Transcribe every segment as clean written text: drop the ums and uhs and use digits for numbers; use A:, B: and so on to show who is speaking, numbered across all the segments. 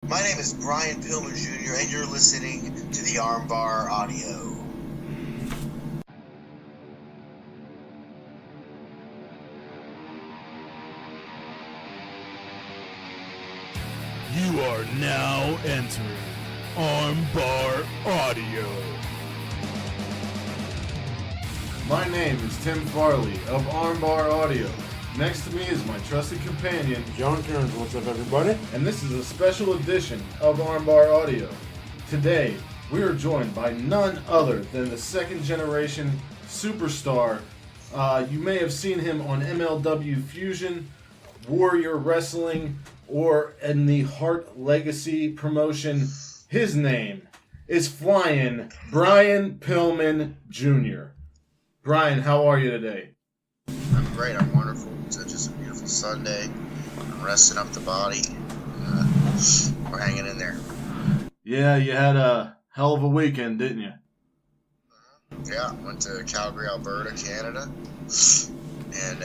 A: My name is Brian Pillman Jr., and you're listening to the Armbar Audio.
B: You are now entering Armbar Audio.
C: My name is Tim Farley of Armbar Audio. Next to me is my trusted companion,
D: John Kearns. What's up, everybody?
C: and this is a special edition of Armbar Audio. Today, we are joined by none other than the second generation superstar. You may have seen him on MLW Fusion, Warrior Wrestling, or in the Hart Legacy promotion. His name is Flyin, Brian Pillman Jr. Brian, how are you today?
A: I'm great. I'm wonderful. It's just a beautiful Sunday. I'm resting up the body. We're hanging in there.
C: Yeah, you had a hell of a weekend, didn't you?
A: Yeah, went to Calgary, Alberta, Canada, and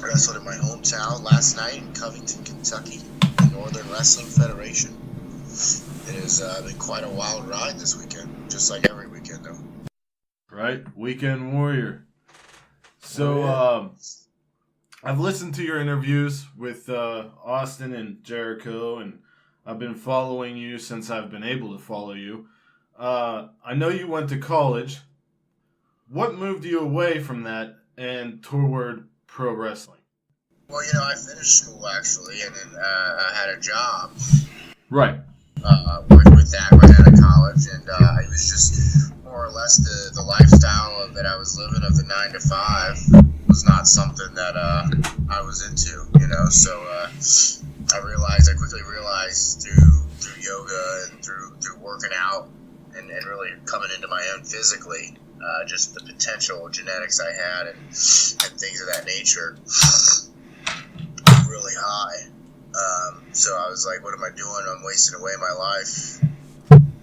A: wrestled in my hometown last night in Covington, Kentucky, the Northern Wrestling Federation. It has been quite a wild ride this weekend, just like every weekend, though.
C: Right? Weekend Warrior. So, I've listened to your interviews with Austin and Jericho, and I've been following you since I've been able to follow you. I know you went to college. What moved you away from that and toward pro wrestling?
A: Well, I finished school, actually, and then I had a job
C: Right.
A: with that right out of college, and it was just more or less the lifestyle that I was living of the 9 to 5 was not something that I was into, so I quickly realized through yoga and through working out and really coming into my own physically, just the potential genetics I had and things of that nature really high. So I was like, what am I doing? I'm wasting away my life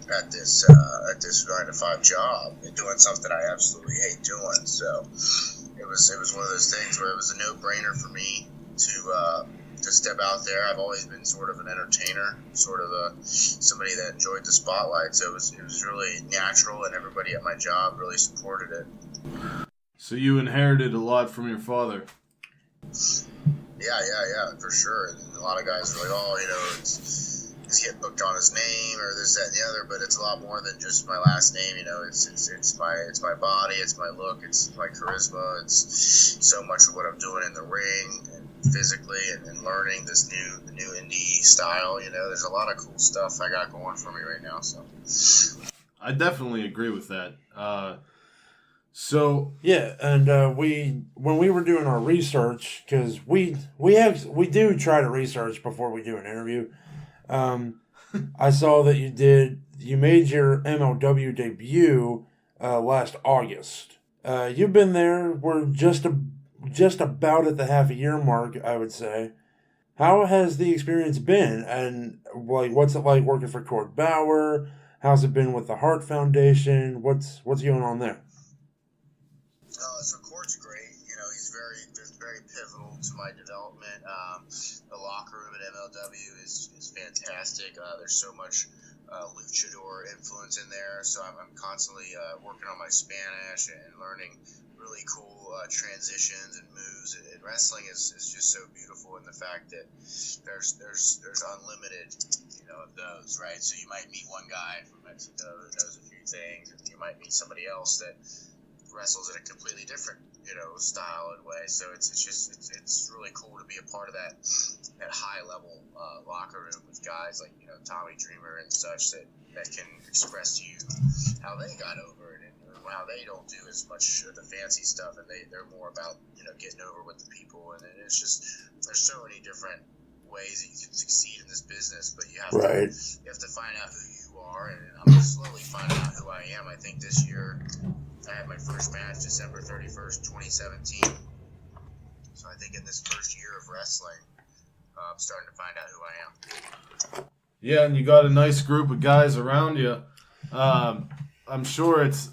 A: at this 9 to 5 job and doing something I absolutely hate doing. So it was one of those things where it was a no-brainer for me to step out there. I've always been sort of an entertainer, sort of somebody that enjoyed the spotlight. So it was really natural, and everybody at my job really supported it.
C: So you inherited a lot from your father.
A: Yeah, for sure. And a lot of guys are like, he's getting booked on his name or this, that, and the other, but it's a lot more than just my last name. It's my body, it's my look, it's my charisma, it's so much of what I'm doing in the ring and physically and learning this new indie style. There's a lot of cool stuff I got going for me right now. So
C: I definitely agree with that. So
D: Yeah, and when we were doing our research, because we do try to research before we do an interview. I saw that you made your MLW debut last August. You've been there. We're just about at the half a year mark, I would say. How has the experience been? And what's it like working for Cord Bauer? How's it been with the Hart Foundation? What's going on there?
A: So Cord's great. He's very pivotal to my development. The locker room at MLW is fantastic. There's so much luchador influence in there, so I'm constantly working on my Spanish and learning really cool transitions and moves. And wrestling is just so beautiful in the fact that there's unlimited, of those, right? So you might meet one guy from Mexico who knows a few things, and you might meet somebody else that wrestles in a completely different, style and way. So it's really cool to be a part of that high level locker room with guys like Tommy Dreamer and such that can express to you how they got over it and how they don't do as much of the fancy stuff, and they're more about getting over with the people. And it's just there's so many different ways that you can succeed in this business, but you have to find out who you are, and I'm slowly finding out who I am. I think this year I had my first match December 31st, 2017. So I think in this first year of wrestling, I'm starting to find out who I am.
C: yeah, and you got a nice group of guys around you. I'm sure it's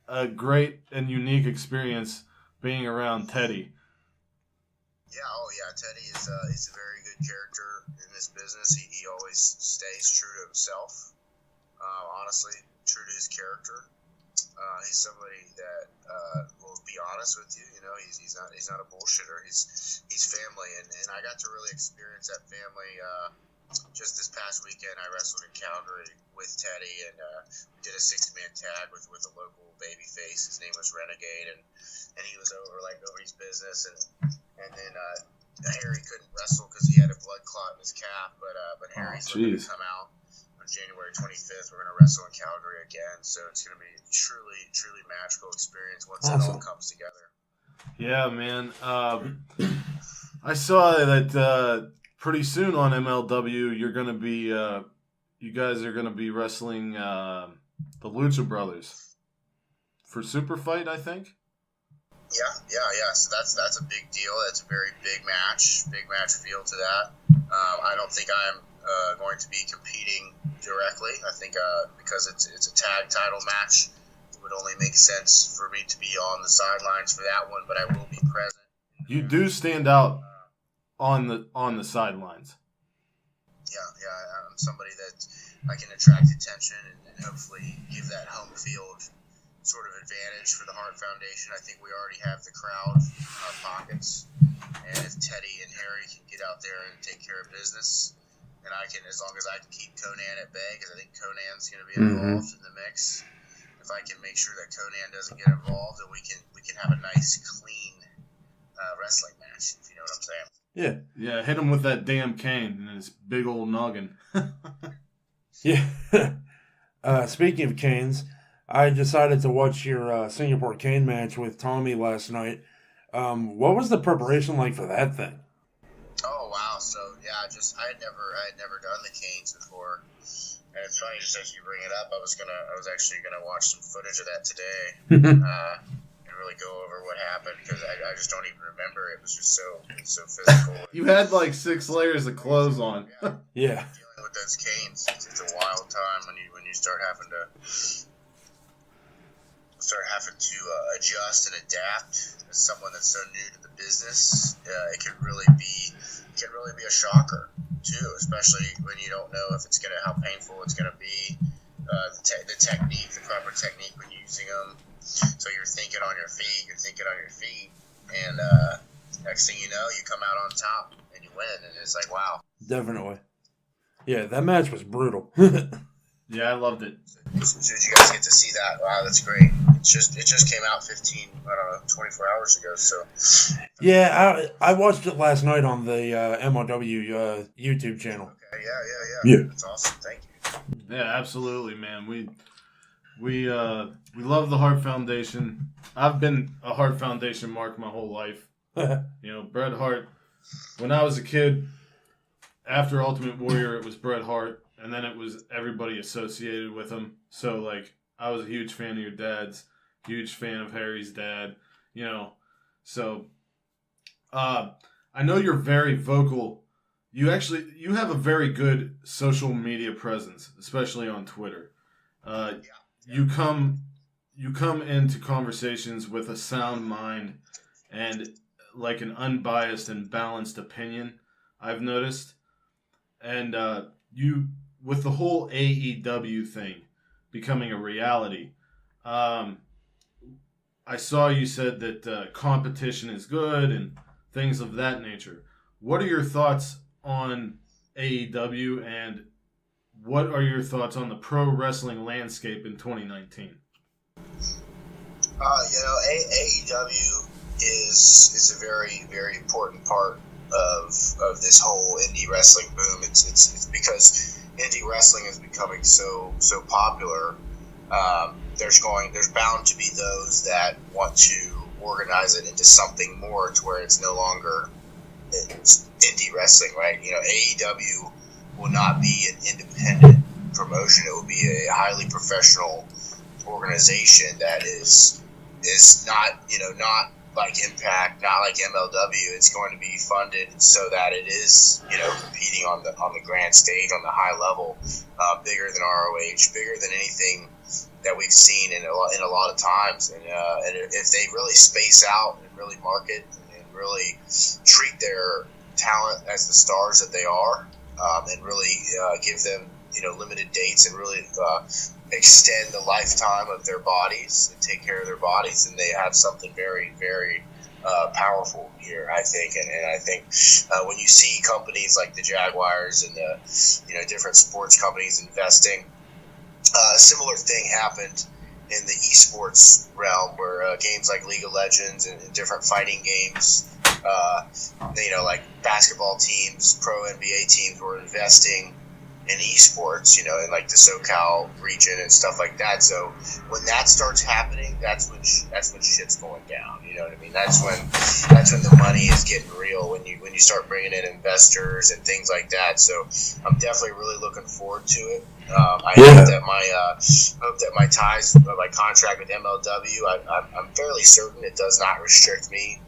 C: a great and unique experience being around Teddy.
A: Yeah, Teddy is a very good character in this business. He always stays true to himself. Honestly, true to his character. He's somebody that will be honest with you. You know, he's not a bullshitter. He's family, and I got to really experience that family. Just this past weekend, I wrestled in Calgary with Teddy, and we did a 6-man tag with a local babyface. His name was Renegade, and he was over nobody's business, and then Harry couldn't wrestle because he had a blood clot in his calf, but Harry's going to come out on January 25th. We're going to wrestle in Calgary again, so it's going to be a truly magical experience once it all comes together. Yeah,
C: man. I saw that pretty soon on MLW, you're going to be, you guys are going to be wrestling the Lucha Brothers for Super Fight, I think.
A: Yeah. So that's a big deal. That's a very big match feel to that. I don't think I'm going to be competing directly. I think because it's a tag title match, it would only make sense for me to be on the sidelines for that one. But I will be present.
C: You do stand out on the sidelines.
A: Yeah. I'm somebody that I can attract attention and hopefully give that home field sort of advantage for the Hart Foundation. I think we already have the crowd in our pockets, and if Teddy and Harry can get out there and take care of business, and I can, as long as I can keep Conan at bay, because I think Conan's going to be involved in the mix. If I can make sure that Conan doesn't get involved, then we can have a nice, clean wrestling match. If you know what I'm saying.
C: Yeah. Hit him with that damn cane and his big old noggin.
D: Yeah. Speaking of canes, I decided to watch your Singapore cane match with Tommy last night. What was the preparation like for that thing?
A: Oh wow! So yeah, I had never done the canes before, and it's funny just as you bring it up. I was actually gonna watch some footage of that today and really go over what happened because I just don't even remember. It was just so physical.
C: You had 6 layers of clothes on.
D: Yeah.
A: Dealing with those canes, it's a wild time when you start having to adjust and adapt as someone that's so new to the business. It can really be a shocker too, especially when you don't know if it's how painful it's gonna be, the technique, the proper technique when using them. So you're thinking on your feet, and next thing you know, you come out on top and you win, and it's like wow.
D: Definitely. Yeah, that match was brutal.
C: Yeah, I loved it.
A: So did you guys get to see that? Wow, that's great. It just came out 24 hours ago. So
C: yeah,
D: I watched it last night on the MLW YouTube channel.
A: Okay, yeah. That's awesome. Thank you.
C: Yeah, absolutely, man. We love the Hart Foundation. I've been a Hart Foundation mark my whole life. Bret Hart. When I was a kid, after Ultimate Warrior, it was Bret Hart. And then it was everybody associated with him. So, I was a huge fan of your dad's, huge fan of Harry's dad, So, I know you're very vocal. You have a very good social media presence, especially on Twitter. You come into conversations with a sound mind and, an unbiased and balanced opinion, I've noticed. And, with the whole AEW thing becoming a reality, I saw you said that competition is good and things of that nature. What are your thoughts on AEW, and what are your thoughts on the pro wrestling landscape in 2019?
A: AEW is a very, very important part of this whole indie wrestling boom. It's because indie wrestling is becoming so popular. There's bound to be those that want to organize it into something more to where it's no longer indie wrestling, right? AEW will not be an independent promotion. It will be a highly professional organization that is not like Impact, not like MLW. It's going to be funded so that it is, competing on the grand stage, on the high level, bigger than ROH, bigger than anything that we've seen in a lot of times. And if they really space out and really market and really treat their talent as the stars that they are, and really give them limited dates and really extend the lifetime of their bodies and take care of their bodies, and they have something very, very powerful here, I think. And I think when you see companies like the Jaguars and the different sports companies investing, a similar thing happened in the esports realm, where games like League of Legends and different fighting games, like basketball teams, pro NBA teams were investing in esports, in like the SoCal region and stuff like that. So when that starts happening, that's when shit's going down. You know what I mean? That's when the money is getting real, when you start bringing in investors and things like that. So I'm definitely really looking forward to it. I hope that my ties, my contract with MLW, I'm fairly certain it does not restrict me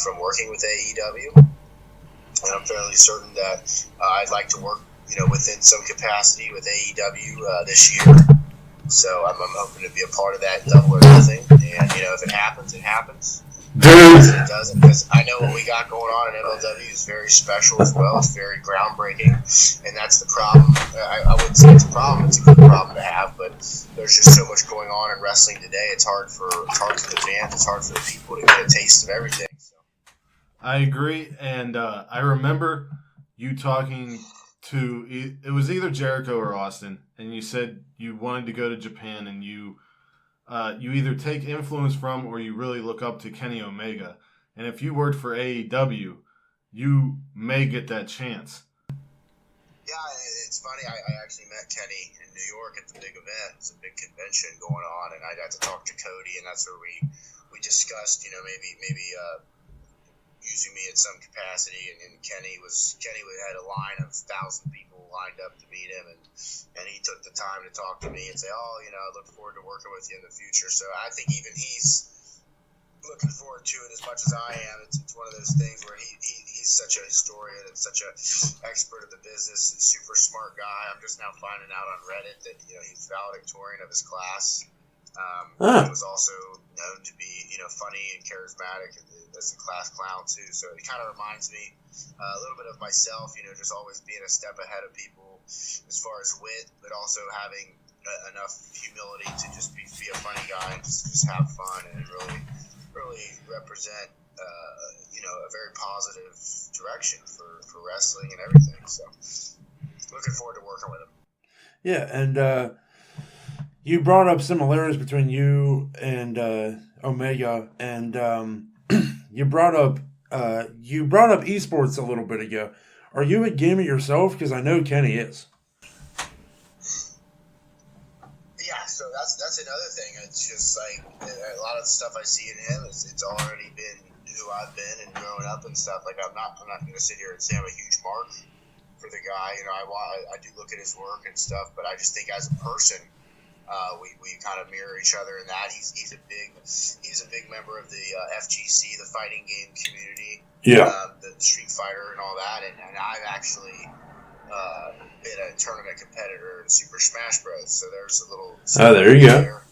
A: from working with AEW, and I'm fairly certain that I'd like to work within some capacity with AEW this year. So I'm hoping to be a part of that double or nothing. And if it happens, it happens. If it doesn't, because I know what we got going on in MLW is very special as well. It's very groundbreaking, and that's the problem. I wouldn't say it's a problem. It's a good problem to have, but there's just so much going on in wrestling today. It's hard for the fans. It's hard for the people to get a taste of everything. So.
C: I agree, and I remember you talking to, it was either Jericho or Austin, and you said you wanted to go to Japan, and you either take influence from or you really look up to Kenny Omega. And if you worked for AEW, you may get that chance.
A: Yeah, it's funny. I actually met Kenny in New York at the big event. It's a big convention going on, and I got to talk to Cody, and that's where we discussed, maybe using me in some capacity, and Kenny had a line of 1,000 people lined up to meet him, and he took the time to talk to me and say, I look forward to working with you in the future. So I think even he's looking forward to it as much as I am. It's one of those things where he's such a historian and such an expert of the business, and super smart guy. I'm just now finding out on Reddit that he's valedictorian of his class. He was also known to be funny and charismatic as a class clown too. So it kind of reminds me a little bit of myself. Just always being a step ahead of people as far as wit, but also having enough humility to just be a funny guy and just have fun and really represent a very positive direction for wrestling and everything. So looking forward to working with him.
D: Yeah, and you brought up similarities between you and Omega, and you brought up esports a little bit ago. Are you a gamer yourself? Because I know Kenny is.
A: Yeah, so that's another thing. It's just like a lot of the stuff I see in him it's already been who I've been and growing up and stuff. Like I'm not going to sit here and say I'm a huge mark for the guy. I do look at his work and stuff, but I just think as a person, we kind of mirror each other in that. He's a big member of the FGC, the fighting game community.
D: Yeah.
A: The Street Fighter and all that, and I've actually been a tournament competitor in Super Smash Bros. So there's a little.
D: Oh, there you go.
A: There.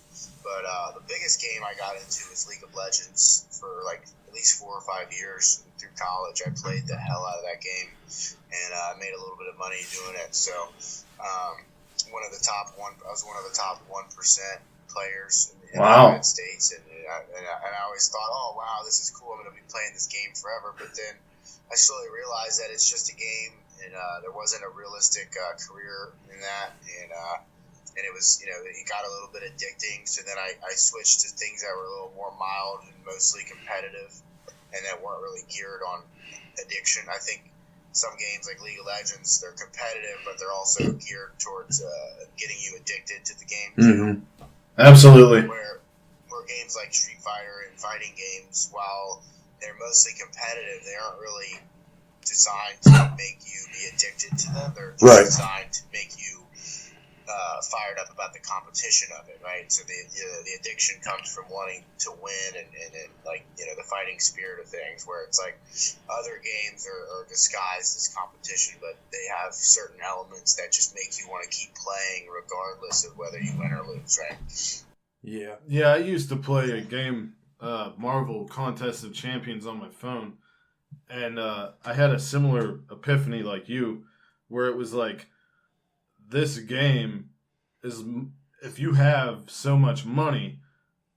A: But the biggest game I got into was League of Legends for like at least 4 or 5 years through college. I played the hell out of that game, and I made a little bit of money doing it. So. I was one of the top 1% players in the United States, and I always thought, oh wow, this is cool. I'm going to be playing this game forever. But then I slowly realized that it's just a game, and there wasn't a realistic career in that, and it was it got a little bit addicting. So then I switched to things that were a little more mild and mostly competitive, and that weren't really geared on addiction. I think. Some games like League of Legends, they're competitive, but they're also geared towards getting you addicted to the game too.
C: Mm-hmm. Absolutely.
A: Where games like Street Fighter and fighting games, while they're mostly competitive, they aren't really designed to make you be addicted to them. They're just designed to make you fired up about the competition of it, right? So the addiction comes from wanting to win and like the fighting spirit of things, where it's like other games are disguised as competition, but they have certain elements that just make you want to keep playing regardless of whether you win or lose, right?
C: Yeah, I used to play a game, Marvel Contest of Champions on my phone, and I had a similar epiphany like you, where it was like, this game is, if you have so much money,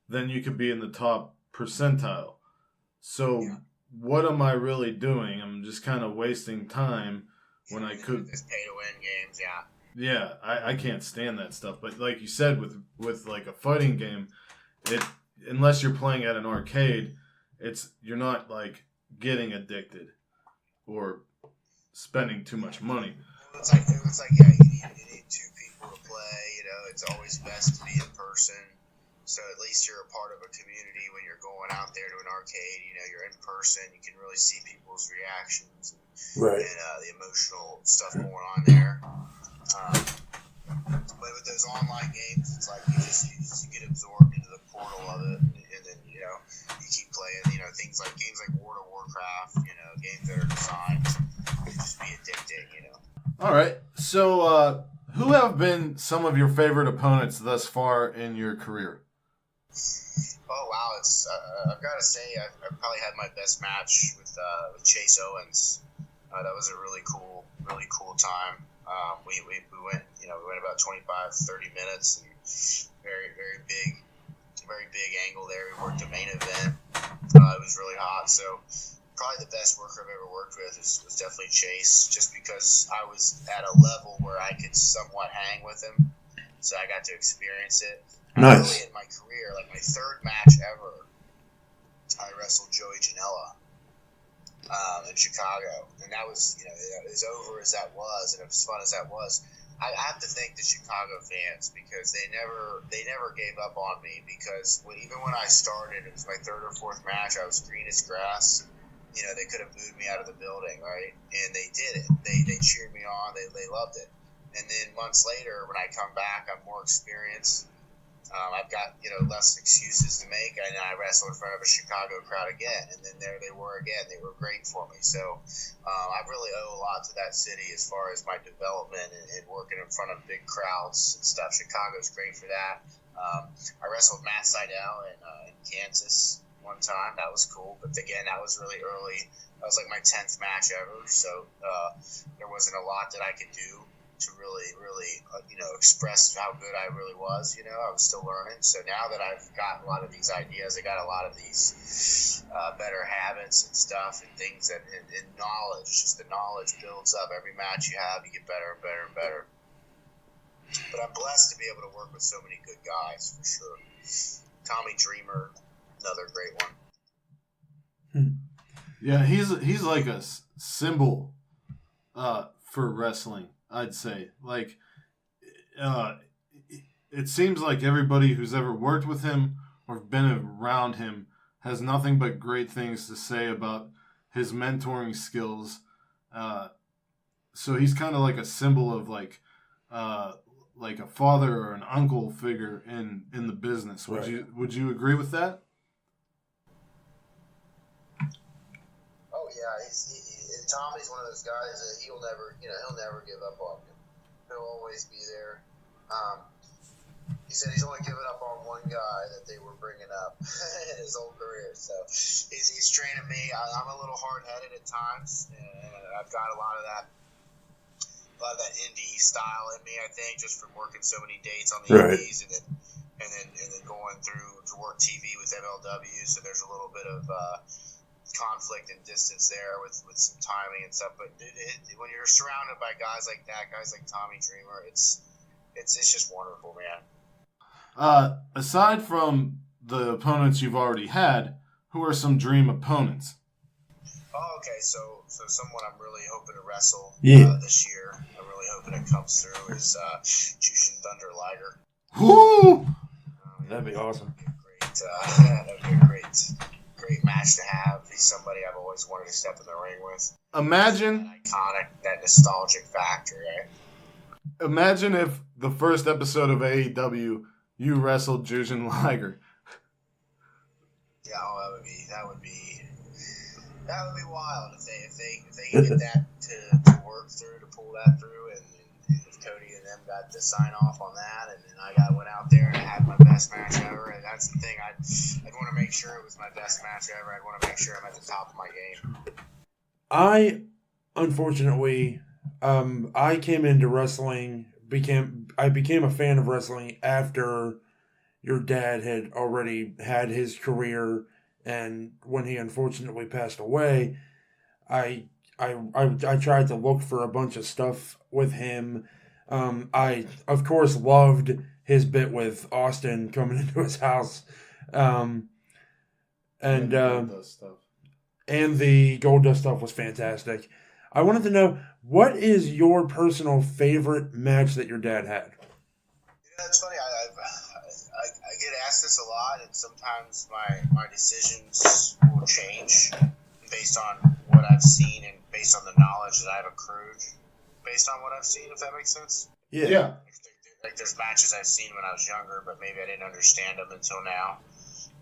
C: then you could be in the top percentile. So what am I really doing? I'm just kind of wasting time when I could.
A: This pay to win games, yeah.
C: Yeah, I can't stand that stuff. But like you said, with like a fighting game, unless you're playing at an arcade, you're not like getting addicted or spending too much money.
A: It's like yeah, you need two people to play. It's always best to be in person. So at least you're a part of a community when you're going out there to an arcade. You're in person. You can really see people's reactions and the emotional stuff going on there. But with those online games, it's like you get absorbed into the portal of it, and then you keep playing. Things like games like World of Warcraft. Games that are designed to just be addicting.
C: All right. So, who have been some of your favorite opponents thus far in your career?
A: Oh wow! I've got to say I probably had my best match with Chase Owens. That was a really cool time. We went about 25-30 minutes, and very big angle there. We worked a main event. It was really hot. So probably the best worker I've ever worked with was definitely Chase, just because I was at a level where I could somewhat hang with him. So I got to experience it.
D: Nice.
A: Early in my career, like my third match ever, I wrestled Joey Janela in Chicago, and that was, as over as that was, and as fun as that was, I have to thank the Chicago fans, because they never gave up on me, because even when I started, it was my third or fourth match, I was green as grass. They could have booed me out of the building, right? And they did it. They cheered me on. They loved it. And then months later, when I come back, I'm more experienced. I've got less excuses to make, and I wrestled in front of a Chicago crowd again, and then there they were again. They were great for me. So I really owe a lot to that city as far as my development and working in front of big crowds and stuff. Chicago's great for that. I wrestled Matt Seidel in Kansas one time. That was cool, but again, that was really early. That was like my 10th match ever, so there wasn't a lot that I could do to really express how good I really was. I was still learning. So now that I've got a lot of these ideas, I got a lot of these better habits and stuff and things and knowledge. Just the knowledge builds up. Every match you have, you get better and better and better. But I'm blessed to be able to work with so many good guys, for sure. Tommy Dreamer, another great one.
C: Yeah, he's like a symbol for wrestling, I'd say. Like, it seems like everybody who's ever worked with him or been around him has nothing but great things to say about his mentoring skills. So he's kind of like a symbol of like a father or an uncle figure in the business. Would you agree with that?
A: Oh yeah, and Tommy's one of those guys that he'll never give up on you. He'll always be there. He said he's only given up on one guy that they were bringing up in his whole career. So he's training me. I'm a little hard-headed at times, and I've got a lot of that indie style in me, I think, just from working so many dates on the indies and then going through to work TV with MLW. So there's a little bit of conflict and distance there with some timing and stuff. But when you're surrounded by guys like that, guys like Tommy Dreamer, it's just wonderful, man.
C: Aside from the opponents you've already had, who are some dream opponents?
A: Oh, okay. So someone I'm really hoping to wrestle this year, I'm really hoping it comes through, is Jushin Thunder Liger.
C: Woo!
D: That'd be awesome.
A: That'd be a great match to have. He's somebody I've always wanted to step in the ring with.
C: Imagine
A: that iconic, that nostalgic factor, right?
C: Imagine if the first episode of AEW you wrestled Jushin Liger.
A: Yeah, that would be wild if they can get that to work through, to pull that through, and if Cody and them got to sign off on that, and then I went out there and I had my best match ever. And that's the thing, I'd want to make sure it was my best match ever. I'd want to make sure I'm at the top of my game.
D: I unfortunately, I came into wrestling, I became a fan of wrestling after your dad had already had his career, and when he unfortunately passed away, I I tried to look for a bunch of stuff with him. I of course loved his bit with Austin coming into his house, um, and
C: And the stuff.
D: and the Gold Dust stuff was fantastic. I wanted to know, what is your personal favorite match that your dad had?
A: It's funny. I get asked this a lot, and sometimes my decisions will change based on what I've seen and based on the knowledge that I've accrued based on what I've seen, if that makes sense.
C: Yeah.
A: Like there's matches I've seen when I was younger, but maybe I didn't understand them until now.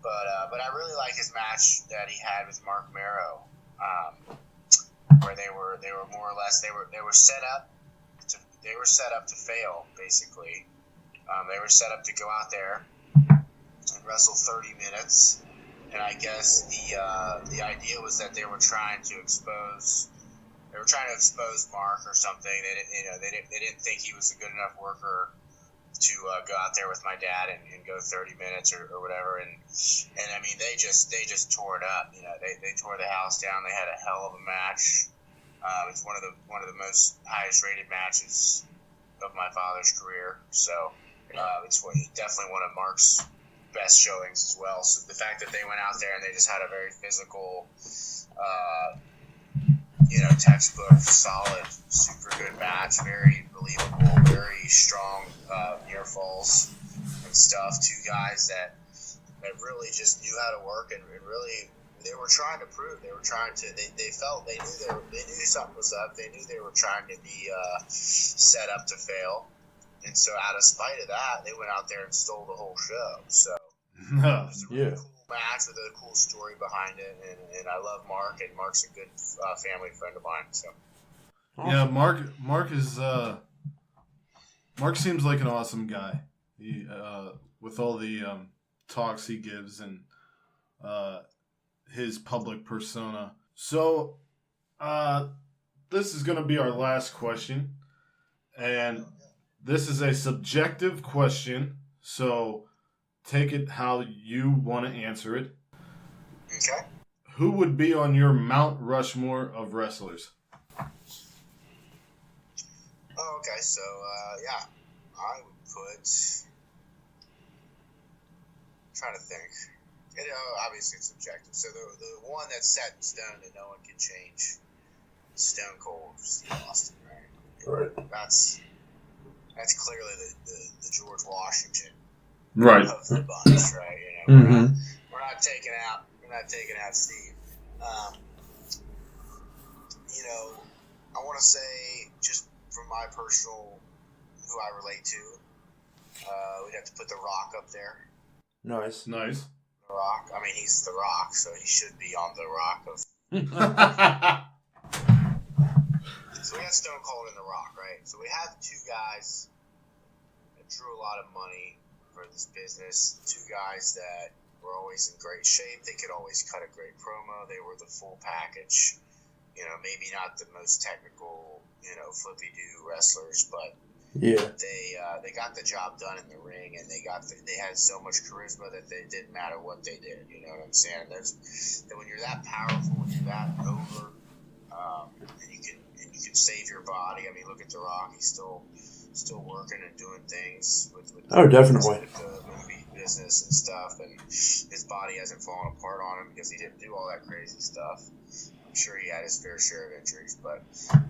A: But I really like his match that he had with Mark Marrow, where they were more or less they were set up to fail basically. They were set up to go out there and wrestle 30 minutes, and I guess the idea was that they were trying to expose Mark or something. They didn't think he was a good enough worker to go out there with my dad and go 30 minutes or whatever, and I mean they just tore it up. They tore the house down. They had a hell of a match. It's one of the most highest rated matches of my father's career. So it's definitely one of Mark's best showings as well. So the fact that they went out there and they just had a very physical, textbook, solid, super good match, very believable, very strong near falls and stuff. Two guys that really just knew how to work and really they were trying to prove. They were trying to. They felt they knew something was up. They knew they were trying to be set up to fail. And so, out of spite of that, they went out there and stole the whole show. So, it was a really cool match with a cool story behind it. And I love Mark, and Mark's a good family friend of mine. So,
C: yeah, Mark is Mark seems like an awesome guy. He with all the talks he gives and his public persona. So, this is going to be our last question, and this is a subjective question, so take it how you want to answer it.
A: okay.
C: Who would be on your Mount Rushmore of wrestlers?
A: Oh, okay. So, I would put. I'm trying to think. Obviously it's subjective. So the one that's set in stone that no one can change, Stone Cold Steve Austin, right? That's clearly the George Washington of the bunch, right? We're not taking out Steve. I want to say just from my personal, who I relate to, we'd have to put The Rock up there.
D: Nice.
A: The Rock. I mean, he's The Rock, so he should be on The Rock of. So we got Stone Cold and The Rock, right? So we have two guys that drew a lot of money for this business. Two guys that were always in great shape. They could always cut a great promo. They were the full package. Maybe not the most technical, flippy-do wrestlers, but they got the job done in the ring, and they had so much charisma that it didn't matter what they did. You know what I'm saying? When you're that powerful, when you're that over, and you can save your body. I mean, look at The Rock; he's still working and doing things with
D: definitely
A: with the movie business and stuff, and his body hasn't fallen apart on him because he didn't do all that crazy stuff. I'm sure he had his fair share of injuries, but and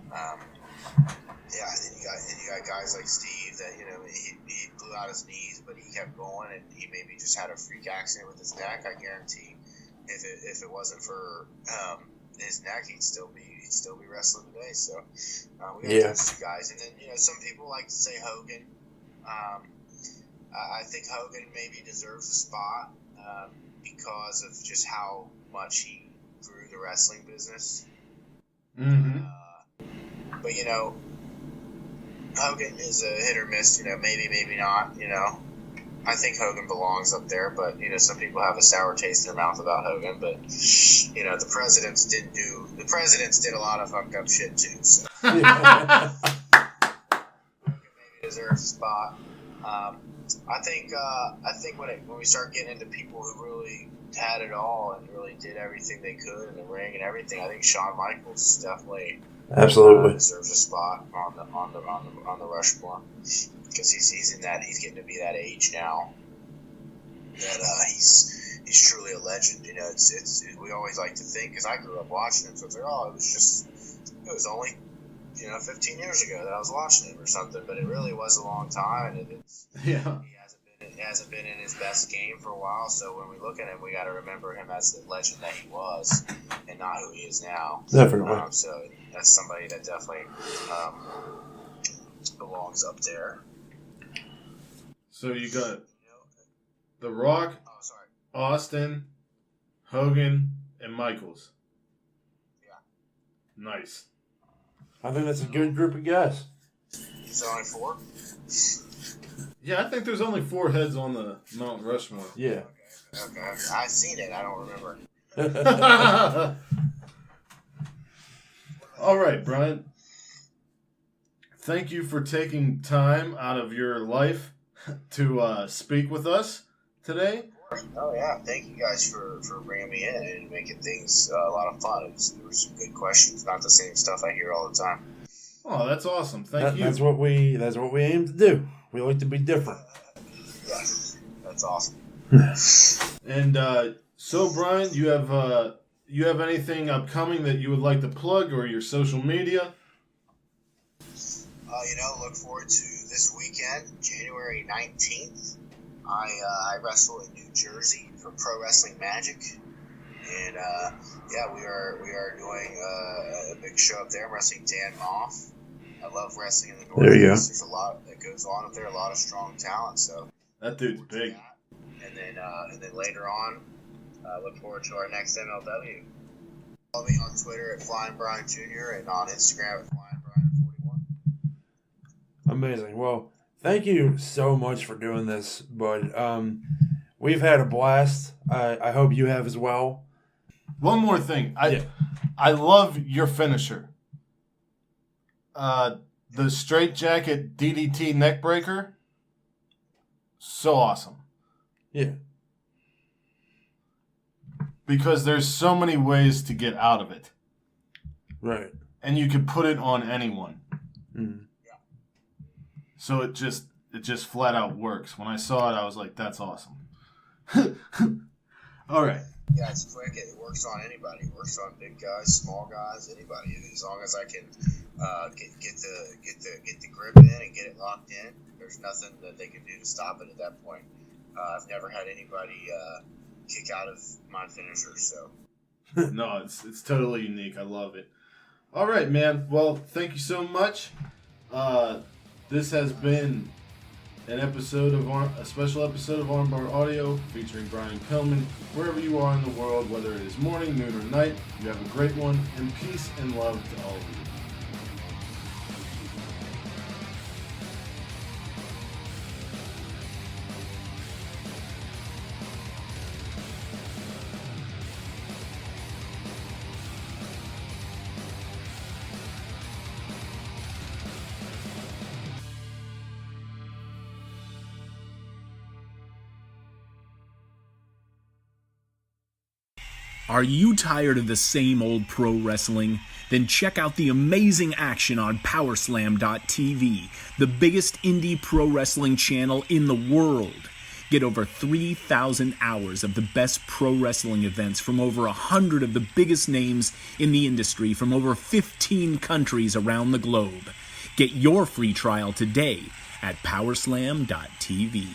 A: then you got guys like Steve that he blew out his knees, but he kept going, and he maybe just had a freak accident with his neck. I guarantee, if it wasn't for his neck, he'd still be wrestling today. So we got those two guys, and then some people like to say Hogan. I think Hogan maybe deserves a spot because of just how much he grew the wrestling business.
C: Mm-hmm.
A: But Hogan is a hit or miss. Maybe not. I think Hogan belongs up there, but some people have a sour taste in their mouth about Hogan. But the presidents did a lot of fucked up shit too. So Hogan maybe deserves a spot. I think when we start getting into people who really had it all and really did everything they could in the ring and everything, I think Shawn Michaels definitely
D: absolutely
A: deserves a spot on the Rushmore, because he's getting to be that age now that he's truly a legend. We always like to think, because I grew up watching him, so it's like, it was only 15 years ago that I was watching him or something, but it really was a long time, and he hasn't been in his best game for a while. So when we look at him, we got to remember him as the legend that he was, and not who he is now.
D: Definitely.
A: So that's somebody that definitely belongs up there.
C: So you got The Rock, Austin, Hogan, and Michaels.
A: Yeah.
C: Nice.
D: I think that's a good group of guys.
A: He's only 4?
C: Yeah, I think there's only 4 heads on the Mount Rushmore.
D: Yeah.
A: Okay. I've seen it. I don't remember.
C: All right, Brian. Thank you for taking time out of your life to speak with us today.
A: Oh, yeah. Thank you guys for bringing me in and making things a lot of fun. There were some good questions, not the same stuff I hear all the time.
C: Oh, that's awesome. Thank you.
D: That's what we aim to do. We like to be different.
A: Yeah, that's awesome.
C: And so, Brian, you have anything upcoming that you would like to plug, or your social media?
A: Look forward to this weekend, January 19th. I wrestle in New Jersey for Pro Wrestling Magic, and we are doing a big show up there. I'm wrestling Dan Moff. I love wrestling in the Northeast.
D: There you go.
A: There's a lot that goes on up there, a lot of strong talent. So
C: that dude's big.
A: And then later on, look forward to our next MLW. Follow me on Twitter at Flyin Brian Jr. and on Instagram at Flyin Brian 41.
D: Amazing. Well, thank you so much for doing this, bud. We've had a blast. I hope you have as well.
C: One more thing. I love your finisher. The straight jacket DDT neck breaker. So awesome.
D: Yeah.
C: Because there's so many ways to get out of it.
D: Right.
C: And you could put it on anyone.
D: Mm.
A: Yeah.
C: So it just flat out works. When I saw it, I was like, that's awesome. All right.
A: Yeah, it's quick. It works on anybody. It works on big guys, small guys, anybody. As long as I can get the grip in and get it locked in, there's nothing that they can do to stop it at that point. I've never had anybody kick out of my finisher. So
C: no, it's totally unique. I love it. All right, man. Well, thank you so much. This has been a special episode of Armbar Audio featuring Brian Pillman. Wherever you are in the world, whether it is morning, noon, or night, you have a great one, and peace and love to all of you.
E: Are you tired of the same old pro wrestling? Then check out the amazing action on Powerslam.tv, the biggest indie pro wrestling channel in the world. Get over 3,000 hours of the best pro wrestling events from over 100 of the biggest names in the industry from over 15 countries around the globe. Get your free trial today at Powerslam.tv.